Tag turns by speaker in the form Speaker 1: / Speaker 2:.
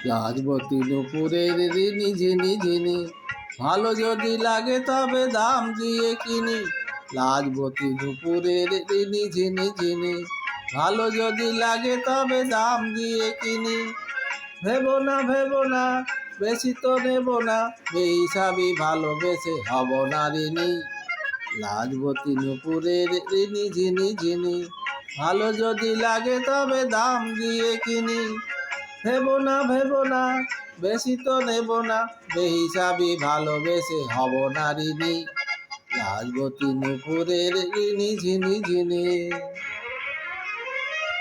Speaker 1: লাজবতী নুপুরের ঋণী ঝিনি ঝিনি, ভালো যদি লাগে তবে দাম দিয়ে কিনি। লাজবতী নুপুরের ঋণী ঝিনি ঝিনি, ভালো যদি লাগে তবে দাম দিয়ে কিনি। ভেবো না বেশি তো নেব না, বেহিসাবি ভালোবেসে হব না ঋণী। লাজবতী নুপুরের ঋণী ঝিনি ঝিনি, ভালো যদি লাগে তবে দাম দিয়ে কিনি। ভেবো না বেশি তো নেব না, বেহিসাবি ভালোবেসে হব না ঋণী। লাজবতী নুপুরের ঋণী ঝিনি ঝিনি।